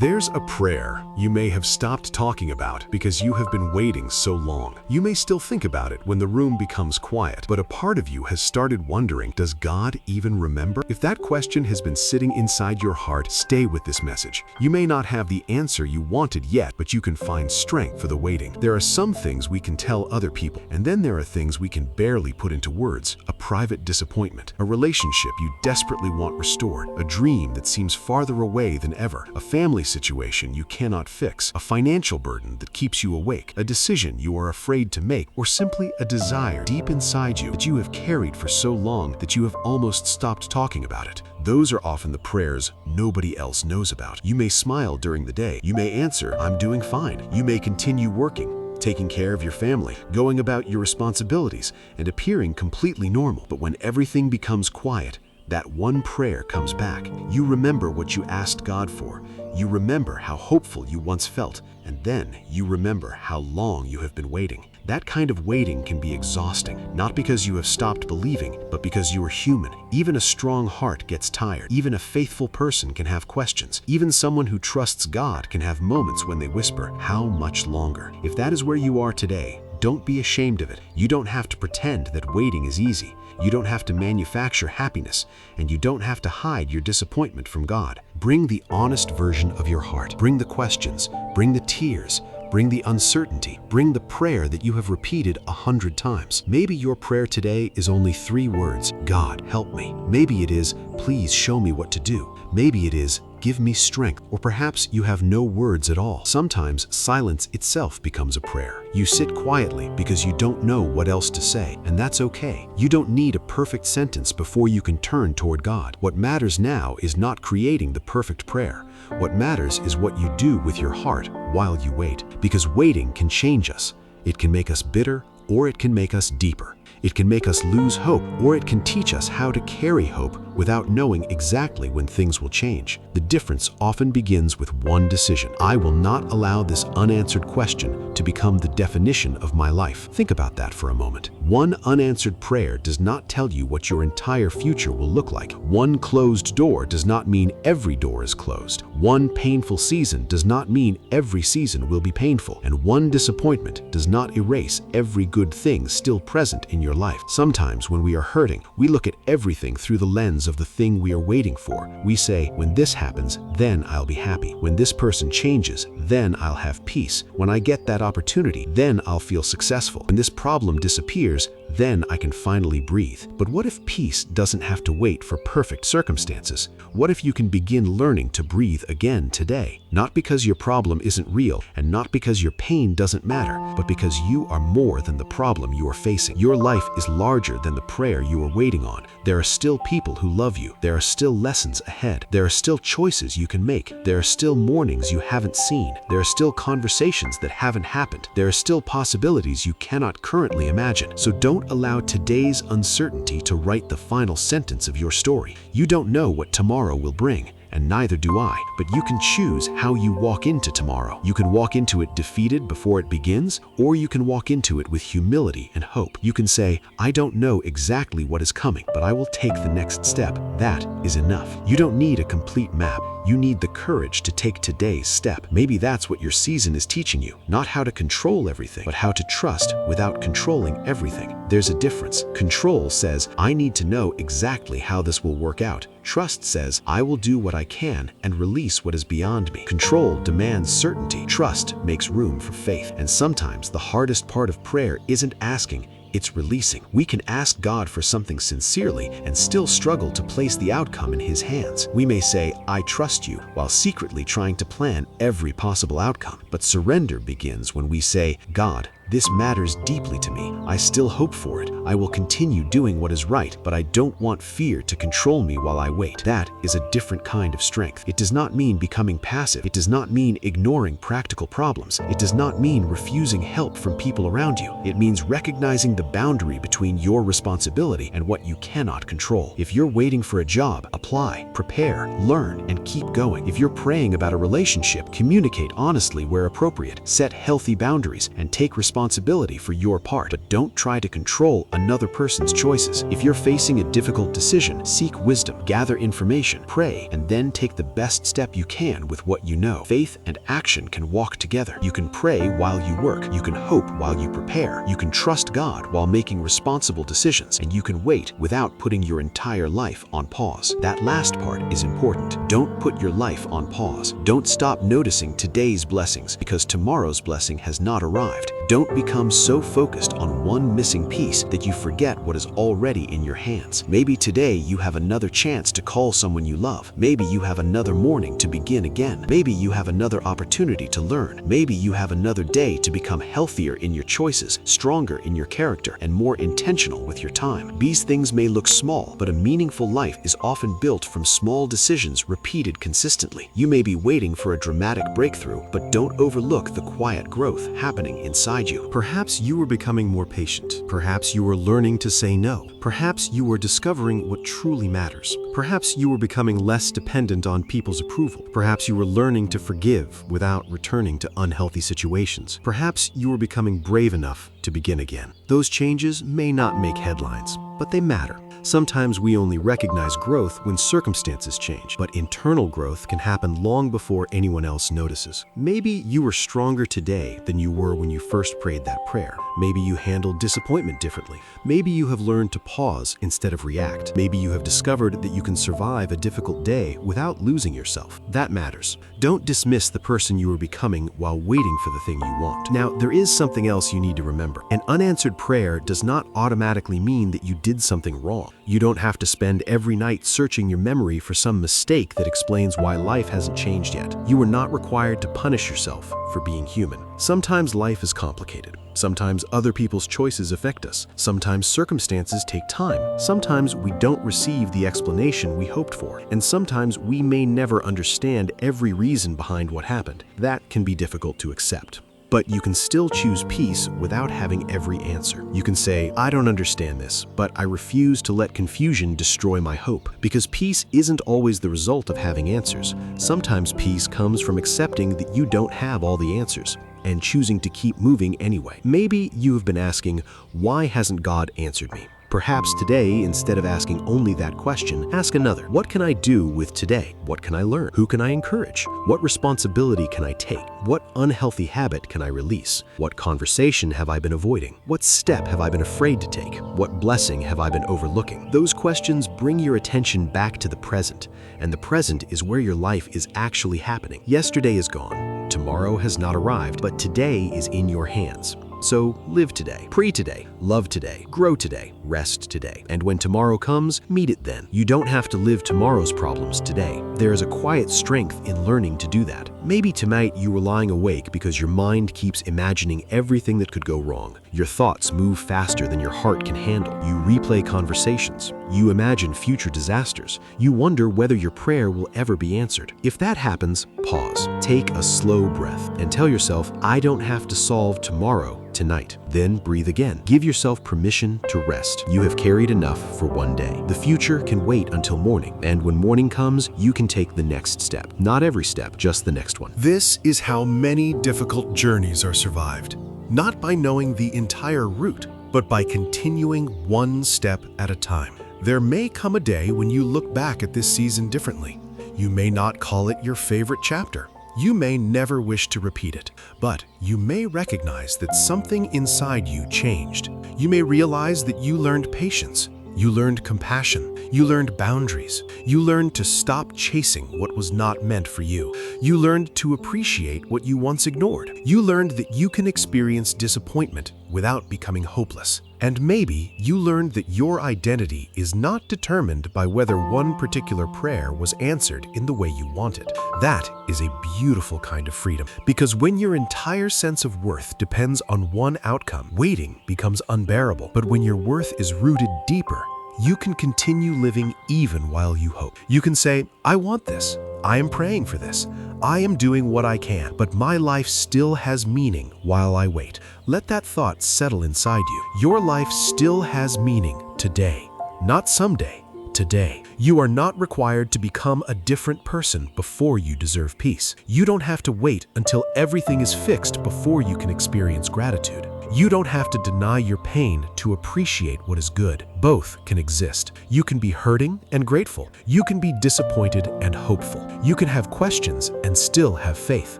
There's a prayer you may have stopped talking about because you have been waiting so long. You may still think about it when the room becomes quiet, but a part of you has started wondering, does God even remember? If that question has been sitting inside your heart, stay with this message. You may not have the answer you wanted yet, but you can find strength for the waiting. There are some things we can tell other people, and then there are things we can barely put into words. A private disappointment, a relationship you desperately want restored, a dream that seems farther away than ever, a family situation you cannot fix, a financial burden that keeps you awake, a decision you are afraid to make, or simply a desire deep inside you that you have carried for so long that you have almost stopped talking about it. Those are often the prayers nobody else knows about. You may smile during the day. You may answer, "I'm doing fine." You may continue working, taking care of your family, going about your responsibilities, and appearing completely normal. But when everything becomes quiet, that one prayer comes back. You remember what you asked God for. You remember how hopeful you once felt, and then you remember how long you have been waiting. That kind of waiting can be exhausting, not because you have stopped believing, but because you are human. Even a strong heart gets tired. Even a faithful person can have questions. Even someone who trusts God can have moments when they whisper, "How much longer?" If that is where you are today, don't be ashamed of it. You don't have to pretend that waiting is easy. You don't have to manufacture happiness, and you don't have to hide your disappointment from God. Bring the honest version of your heart. Bring the questions. Bring the tears. Bring the uncertainty. Bring the prayer that you have repeated 100 times. Maybe your prayer today is only 3 words: God, help me. Maybe it is, please show me what to do. Maybe it is, give me strength. Or perhaps you have no words at all. Sometimes silence itself becomes a prayer. You sit quietly because you don't know what else to say, and that's okay. You don't need a perfect sentence before you can turn toward God. What matters now is not creating the perfect prayer. What matters is what you do with your heart while you wait. Because waiting can change us. It can make us bitter, or it can make us deeper. It can make us lose hope, or it can teach us how to carry hope without knowing exactly when things will change. The difference often begins with one decision. I will not allow this unanswered question to become the definition of my life. Think about that for a moment. One unanswered prayer does not tell you what your entire future will look like. One closed door does not mean every door is closed. One painful season does not mean every season will be painful. And one disappointment does not erase every good thing still present in your life. Sometimes when we are hurting, we look at everything through the lens of the thing we are waiting for. We say, when this happens, then I'll be happy. When this person changes, then I'll have peace. When I get that opportunity, then I'll feel successful. When this problem disappears, then I can finally breathe. But what if peace doesn't have to wait for perfect circumstances? What if you can begin learning to breathe again today? Not because your problem isn't real, and not because your pain doesn't matter, but because you are more than the problem you are facing. Your life is larger than the prayer you are waiting on. There are still people who love you. There are still lessons ahead. There are still choices you can make. There are still mornings you haven't seen. There are still conversations that haven't happened. There are still possibilities you cannot currently imagine. So don't allow today's uncertainty to write the final sentence of your story. You don't know what tomorrow will bring, and neither do I, but you can choose how you walk into tomorrow. You can walk into it defeated before it begins, or you can walk into it with humility and hope. You can say, I don't know exactly what is coming, but I will take the next step. That is enough. You don't need a complete map. You need the courage to take today's step. Maybe that's what your season is teaching you. Not how to control everything, but how to trust without controlling everything. There's a difference. Control says, I need to know exactly how this will work out. Trust says, I will do what I can and release what is beyond me. Control demands certainty. Trust makes room for faith. And sometimes the hardest part of prayer isn't asking, it's releasing. We can ask God for something sincerely and still struggle to place the outcome in His hands. We may say, I trust you, while secretly trying to plan every possible outcome. But surrender begins when we say, God, this matters deeply to me. I still hope for it. I will continue doing what is right, but I don't want fear to control me while I wait. That is a different kind of strength. It does not mean becoming passive. It does not mean ignoring practical problems. It does not mean refusing help from people around you. It means recognizing the boundary between your responsibility and what you cannot control. If you're waiting for a job, apply, prepare, learn, and keep going. If you're praying about a relationship, communicate honestly where appropriate, set healthy boundaries, and take responsibility responsibility for your part, but don't try to control another person's choices. If you're facing a difficult decision, seek wisdom, gather information, pray, and then take the best step you can with what you know. Faith and action can walk together. You can pray while you work. You can hope while you prepare. You can trust God while making responsible decisions, and you can wait without putting your entire life on pause. That last part is important. Don't put your life on pause. Don't stop noticing today's blessings because tomorrow's blessing has not arrived. Don't become so focused on one missing piece that you forget what is already in your hands. Maybe today you have another chance to call someone you love. Maybe you have another morning to begin again. Maybe you have another opportunity to learn. Maybe you have another day to become healthier in your choices, stronger in your character, and more intentional with your time. These things may look small, but a meaningful life is often built from small decisions repeated consistently. You may be waiting for a dramatic breakthrough, but don't overlook the quiet growth happening inside you. Perhaps you were becoming more patient. Perhaps you were learning to say no. Perhaps you were discovering what truly matters. Perhaps you were becoming less dependent on people's approval. Perhaps you were learning to forgive without returning to unhealthy situations. Perhaps you were becoming brave enough to begin again. Those changes may not make headlines, but they matter. Sometimes we only recognize growth when circumstances change, but internal growth can happen long before anyone else notices. Maybe you are stronger today than you were when you first prayed that prayer. Maybe you handled disappointment differently. Maybe you have learned to pause instead of react. Maybe you have discovered that you can survive a difficult day without losing yourself. That matters. Don't dismiss the person you are becoming while waiting for the thing you want. Now, there is something else you need to remember. An unanswered prayer does not automatically mean that you did something wrong. You don't have to spend every night searching your memory for some mistake that explains why life hasn't changed yet. You are not required to punish yourself for being human. Sometimes life is complicated. Sometimes other people's choices affect us. Sometimes circumstances take time. Sometimes we don't receive the explanation we hoped for. And sometimes we may never understand every reason behind what happened. That can be difficult to accept. But you can still choose peace without having every answer. You can say, I don't understand this, but I refuse to let confusion destroy my hope. Because peace isn't always the result of having answers. Sometimes peace comes from accepting that you don't have all the answers and choosing to keep moving anyway. Maybe you have been asking, why hasn't God answered me? Perhaps today, instead of asking only that question, ask another. What can I do with today? What can I learn? Who can I encourage? What responsibility can I take? What unhealthy habit can I release? What conversation have I been avoiding? What step have I been afraid to take? What blessing have I been overlooking? Those questions bring your attention back to the present, and the present is where your life is actually happening. Yesterday is gone. Tomorrow has not arrived, but today is in your hands. So live today, pray today, love today, grow today, rest today. And when tomorrow comes, meet it then. You don't have to live tomorrow's problems today. There is a quiet strength in learning to do that. Maybe tonight you were lying awake because your mind keeps imagining everything that could go wrong. Your thoughts move faster than your heart can handle. You replay conversations. You imagine future disasters. You wonder whether your prayer will ever be answered. If that happens, pause. Take a slow breath and tell yourself, I don't have to solve tomorrow tonight. Then breathe again. Give yourself permission to rest. You have carried enough for one day. The future can wait until morning, and when morning comes, you can take the next step. Not every step, just the next one. This is how many difficult journeys are survived. Not by knowing the entire route, but by continuing one step at a time. There may come a day when you look back at this season differently. You may not call it your favorite chapter. You may never wish to repeat it, but you may recognize that something inside you changed. You may realize that you learned patience, you learned compassion, you learned boundaries, you learned to stop chasing what was not meant for you. You learned to appreciate what you once ignored. You learned that you can experience disappointment without becoming hopeless. And maybe you learned that your identity is not determined by whether one particular prayer was answered in the way you wanted. That is a beautiful kind of freedom, because when your entire sense of worth depends on one outcome, waiting becomes unbearable. But when your worth is rooted deeper, you can continue living even while you hope. You can say, I want this. I am praying for this. I am doing what I can, but my life still has meaning while I wait. Let that thought settle inside you. Your life still has meaning today, not someday, today. You are not required to become a different person before you deserve peace. You don't have to wait until everything is fixed before you can experience gratitude. You don't have to deny your pain to appreciate what is good. Both can exist. You can be hurting and grateful. You can be disappointed and hopeful. You can have questions and still have faith.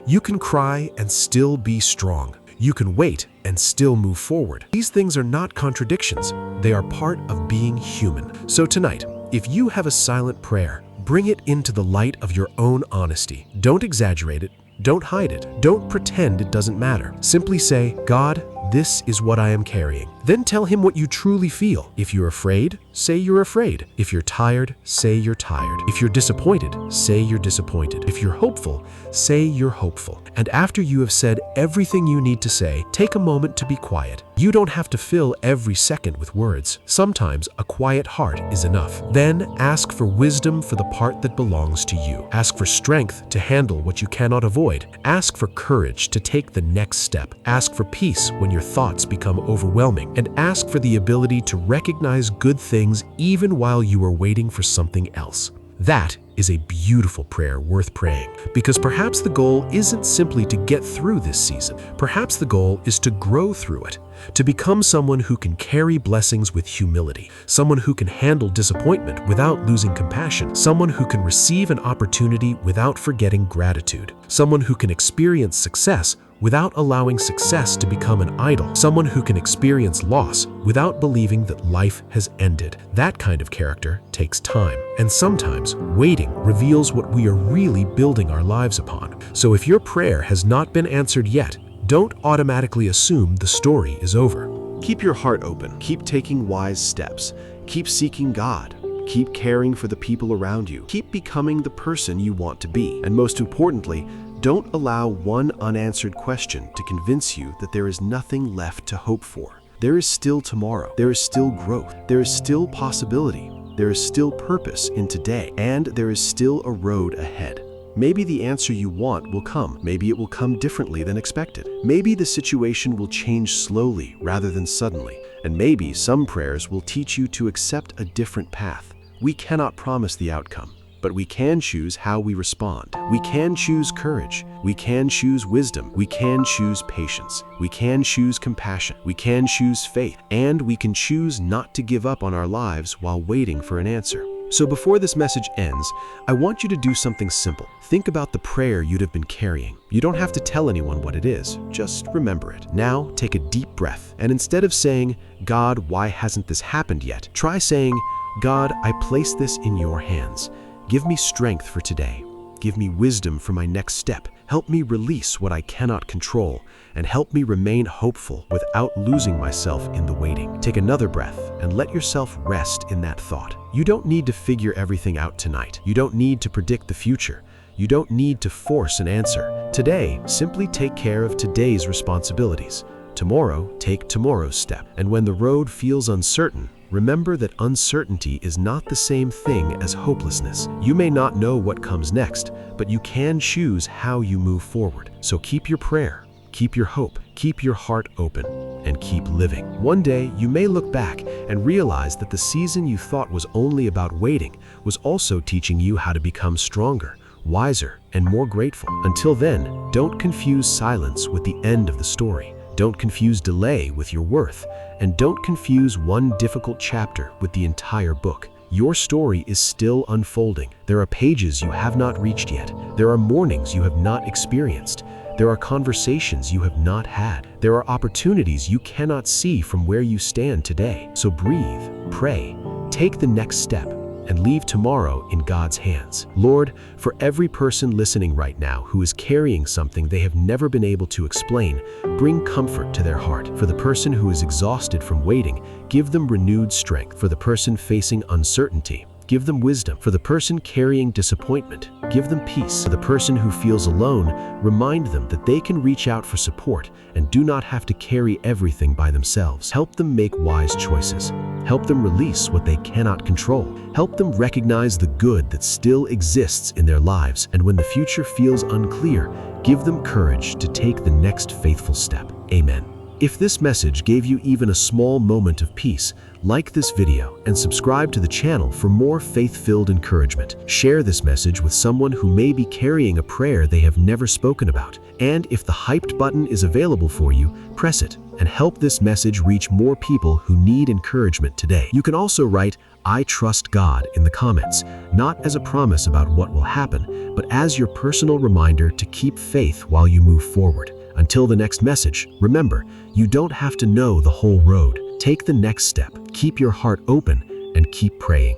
You can cry and still be strong. You can wait and still move forward. These things are not contradictions. They are part of being human. So tonight, if you have a silent prayer, bring it into the light of your own honesty. Don't exaggerate it. Don't hide it. Don't pretend it doesn't matter. Simply say, God, this is what I am carrying. Then tell him what you truly feel. If you're afraid, say you're afraid. If you're tired, say you're tired. If you're disappointed, say you're disappointed. If you're hopeful, say you're hopeful. And after you have said everything you need to say, take a moment to be quiet. You don't have to fill every second with words. Sometimes a quiet heart is enough. Then ask for wisdom for the part that belongs to you. Ask for strength to handle what you cannot avoid. Ask for courage to take the next step. Ask for peace when your thoughts become overwhelming. And ask for the ability to recognize good things even while you are waiting for something else. That is a beautiful prayer worth praying, because perhaps the goal isn't simply to get through this season. Perhaps the goal is to grow through it, to become someone who can carry blessings with humility, someone who can handle disappointment without losing compassion, someone who can receive an opportunity without forgetting gratitude, someone who can experience success without allowing success to become an idol, someone who can experience loss without believing that life has ended. That kind of character takes time, and sometimes waiting reveals what we are really building our lives upon. So if your prayer has not been answered yet, don't automatically assume the story is over. Keep your heart open. Keep taking wise steps. Keep seeking God. Keep caring for the people around you. Keep becoming the person you want to be. And most importantly, don't allow one unanswered question to convince you that there is nothing left to hope for. There is still tomorrow. There is still growth. There is still possibility. There is still purpose in today. And there is still a road ahead. Maybe the answer you want will come. Maybe it will come differently than expected. Maybe the situation will change slowly rather than suddenly. And maybe some prayers will teach you to accept a different path. We cannot promise the outcome, but we can choose how we respond. We can choose courage. We can choose wisdom. We can choose patience. We can choose compassion. We can choose faith. And we can choose not to give up on our lives while waiting for an answer. So before this message ends, I want you to do something simple. Think about the prayer you'd have been carrying. You don't have to tell anyone what it is. Just remember it. Now, take a deep breath. And instead of saying, God, why hasn't this happened yet? Try saying, God, I place this in your hands. Give me strength for today. Give me wisdom for my next step. Help me release what I cannot control, and help me remain hopeful without losing myself in the waiting. Take another breath and let yourself rest in that thought. You don't need to figure everything out tonight. You don't need to predict the future. You don't need to force an answer. Today, simply take care of today's responsibilities. Tomorrow, take tomorrow's step. And when the road feels uncertain, remember that uncertainty is not the same thing as hopelessness. You may not know what comes next, but you can choose how you move forward. So keep your prayer, keep your hope, keep your heart open, and keep living. One day, you may look back and realize that the season you thought was only about waiting was also teaching you how to become stronger, wiser, and more grateful. Until then, don't confuse silence with the end of the story. Don't confuse delay with your worth, and don't confuse one difficult chapter with the entire book. Your story is still unfolding. There are pages you have not reached yet. There are mornings you have not experienced. There are conversations you have not had. There are opportunities you cannot see from where you stand today. So breathe, pray, take the next step, and leave tomorrow in God's hands. Lord, for every person listening right now who is carrying something they have never been able to explain, bring comfort to their heart. For the person who is exhausted from waiting, give them renewed strength. For the person facing uncertainty, give them wisdom. For the person carrying disappointment, give them peace. For the person who feels alone, remind them that they can reach out for support and do not have to carry everything by themselves. Help them make wise choices. Help them release what they cannot control. Help them recognize the good that still exists in their lives. And when the future feels unclear, give them courage to take the next faithful step. Amen. If this message gave you even a small moment of peace, like this video and subscribe to the channel for more faith-filled encouragement. Share this message with someone who may be carrying a prayer they have never spoken about. And if the hyped button is available for you, press it and help this message reach more people who need encouragement today. You can also write, "I trust God" in the comments, not as a promise about what will happen, but as your personal reminder to keep faith while you move forward. Until the next message, remember, you don't have to know the whole road. Take the next step, keep your heart open, and keep praying.